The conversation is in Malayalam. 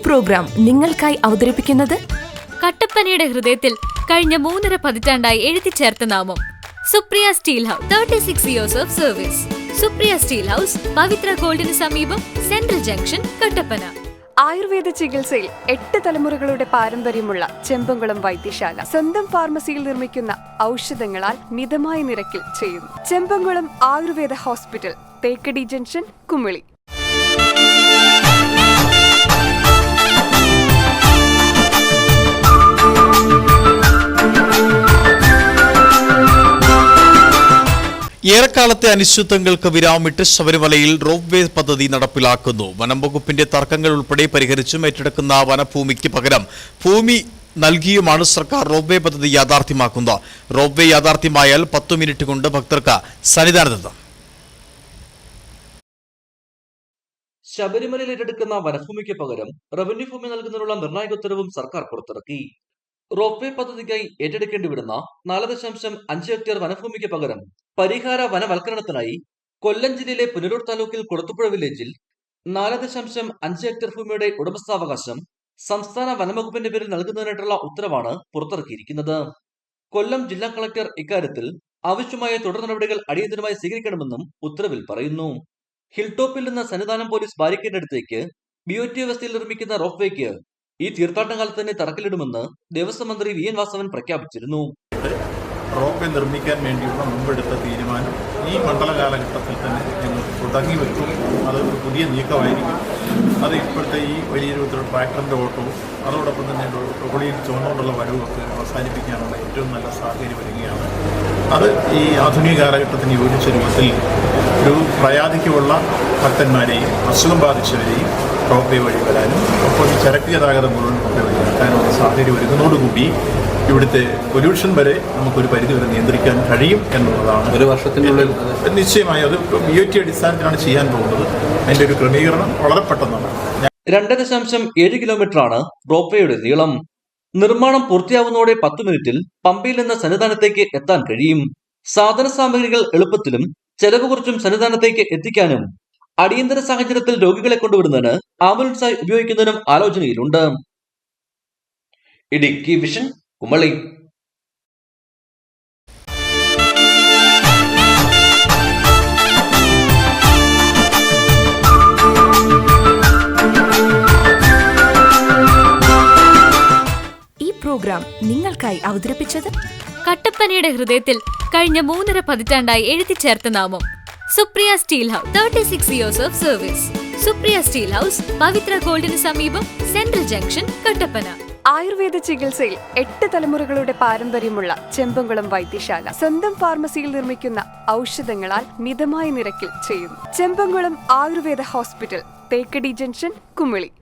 പ്രോഗ്രാം നിങ്ങൾക്കായി അവതരിപ്പിക്കുന്നത് കട്ടപ്പനയുടെ ഹൃദയത്തിൽ കഴിഞ്ഞ 3.5 പതിറ്റാണ്ടായി എഴുതിച്ചേർത്ത നാമം Supriya steel house. 36 years of service. Supriya steel house, Pavithra ഗോൾഡിന് സമീപം, സെൻട്രൽ ജംഗ്ഷൻ, കട്ടപ്പന. ആയുർവേദ ചികിത്സയിൽ 8 തലമുറകളുടെ പാരമ്പര്യമുള്ള ചെമ്പംകുളം വൈദ്യശാല സ്വന്തം ഫാർമസിയിൽ നിർമ്മിക്കുന്ന ഔഷധങ്ങളാൽ മിതമായ നിരക്കിൽ ചെയ്യുന്നു. Chembankulam Ayurveda hospital, Thekkady junction, Kumily. ഏറെക്കാലത്തെ അനിശ്ചിതത്വങ്ങൾക്ക് വിരാമമിട്ട് ശബരിമലയിൽ റോപ്പ് വേ പദ്ധതി നടപ്പിലാക്കുന്നു. വനം വകുപ്പിന്റെ തർക്കങ്ങൾ ഉൾപ്പെടെ പരിഹരിച്ചും ഏറ്റെടുക്കുന്ന വനഭൂമിക്ക് പകരം ഭൂമി നൽകിയുമാണ് സർക്കാർ റോപ്പ് വേ പദ്ധതി യാഥാർത്ഥ്യമാക്കുന്നത്. റോപ്പ് വേ യാഥാർത്ഥ്യമായാൽ 10 മിനിറ്റ് കൊണ്ട് ഭക്തർക്ക് സന്നിധാനത്തെത്താം. ശബരിമലയിൽ ഏറ്റെടുക്കുന്ന വനഭൂമിക്ക് പകരം റവന്യൂ ഭൂമി നൽകുന്നതിനുള്ള നിർണായക ഉത്തരവും സർക്കാർ പുറത്തിറക്കി. റോപ്പ് വേ പദ്ധതിക്കായി ഏറ്റെടുക്കേണ്ടി വരുന്ന 4.5 ഹെക്ടർ വനഭൂമിക്ക് പകരം പരിഹാര വനവൽക്കരണത്തിനായി കൊല്ലം ജില്ലയിലെ പുനലൂർ താലൂക്കിൽ കൊളത്തുപുഴ വില്ലേജിൽ 4.5 ഹെക്ടർ ഭൂമിയുടെ ഉടമസ്ഥാവകാശം സംസ്ഥാന വനംവകുപ്പിന്റെ പേരിൽ നൽകുന്നതിനായിട്ടുള്ള ഉത്തരവാണ് പുറത്തിറക്കിയിരിക്കുന്നത്. കൊല്ലം ജില്ലാ കളക്ടർ ഇക്കാര്യത്തിൽ ആവശ്യമായ തുടർ നടപടികൾ അടിയന്തരമായി സ്വീകരിക്കണമെന്നും ഉത്തരവിൽ പറയുന്നു. ഹിൽ ടോപ്പിൽ നിന്ന് സന്നിധാനം പോലീസ് ബാരിക്കേഡിനടുത്തേക്ക് BOT വ്യവസ്ഥയിൽ നിർമ്മിക്കുന്ന റോപ്പ് വേക്ക് ഈ തീർത്ഥാടന കാലത്ത് തന്നെ തറക്കല്ലിടുമെന്ന് ദേവസ്വം മന്ത്രി VN വാസവൻ പ്രഖ്യാപിച്ചിരുന്നു. റോപ്പ് വേ നിർമ്മിക്കാൻ വേണ്ടിയുള്ള മുമ്പെടുത്ത തീരുമാനം ഈ മണ്ഡല കാലഘട്ടത്തിൽ തന്നെ ഞങ്ങൾ തുടങ്ങി വെക്കും. അത് ഒരു പുതിയ നീക്കമായിരിക്കും. അത് ഇപ്പോഴത്തെ ഈ വലിയ രൂപത്തിലുള്ള ട്രാക്ടറിൻ്റെ ഓട്ടവും അതോടൊപ്പം തന്നെ ടോളിയിൽ ചുവന്നുകൊണ്ടുള്ള വരവുമൊക്കെ അവസാനിപ്പിക്കാനുള്ള ഏറ്റവും നല്ല സാഹചര്യം വരികയാണ്. അത് ഈ ആധുനിക കാലഘട്ടത്തിന് യോജിച്ച രൂപത്തിൽ ഒരു പ്രയാധിക്കുള്ള ഭക്തന്മാരെയും അസുഖം ബാധിച്ചവരെയും റോപ്പ് വേ വഴി വരാനും ഒപ്പം ഈ ചരക്ക് ഗതാഗതം മുഴുവൻ റോപ്പ് വേ വഴി നടത്താനുള്ള സാഹചര്യം വരുന്നതോടുകൂടി ഇവിടുത്തെ പൊല്യൂഷൻ വരെ നമുക്കൊരു പരിധി വരെ നിയന്ത്രിക്കാൻ കഴിയും എന്നുള്ളതാണ്. ഒരു വർഷത്തിനുള്ളിൽ നിശ്ചയമായി അത് BOT അടിസ്ഥാനത്തിലാണ് ചെയ്യാൻ പോകുന്നത്. അതിന്റെ ഒരു ക്രമീകരണം വളരെ പെട്ടെന്നാണ്. 2.7 കിലോമീറ്ററാണ് റോപ്പ് വേയുടെ നീളം. നിർമ്മാണം പൂർത്തിയാവുന്നതോടെ 10 മിനിറ്റിൽ പമ്പയിൽ നിന്ന് സന്നിധാനത്തേക്ക് എത്താൻ കഴിയും. സാധന സാമഗ്രികൾ എളുപ്പത്തിലും ചെലവ് കുറച്ചും സന്നിധാനത്തേക്ക് എത്തിക്കാനും അടിയന്തര സാഹചര്യത്തിൽ രോഗികളെ കൊണ്ടുവരുന്നതിന് ആംബുലൻസായി ഉപയോഗിക്കുന്നതിനും ആലോചനയിലുണ്ട്. ഇടുക്കി വിഷൻ, കുമളി. ഈ പ്രോഗ്രാം നിങ്ങൾക്കായി അവതരിപ്പിച്ചത് കട്ടപ്പനയുടെ ഹൃദയത്തിൽ കഴിഞ്ഞ 3.5 പതിറ്റാണ്ടായി എഴുതിച്ചേർത്ത നാമം Supriya steel house. 36 years of service. Supriya steel house, Pavithra ഗോൾഡിന് സമീപം, സെൻട്രൽ ജംഗ്ഷൻ, കട്ടപ്പന. ആയുർവേദ ചികിത്സയിൽ 8 തലമുറകളുടെ പാരമ്പര്യമുള്ള ചെമ്പംകുളം വൈദ്യശാല സ്വന്തം ഫാർമസിയിൽ നിർമ്മിക്കുന്ന ഔഷധങ്ങളാൽ മിതമായ നിരക്കിൽ ചെയ്യുന്നു. Chembankulam Ayurveda hospital, Thekkady junction, Kumily.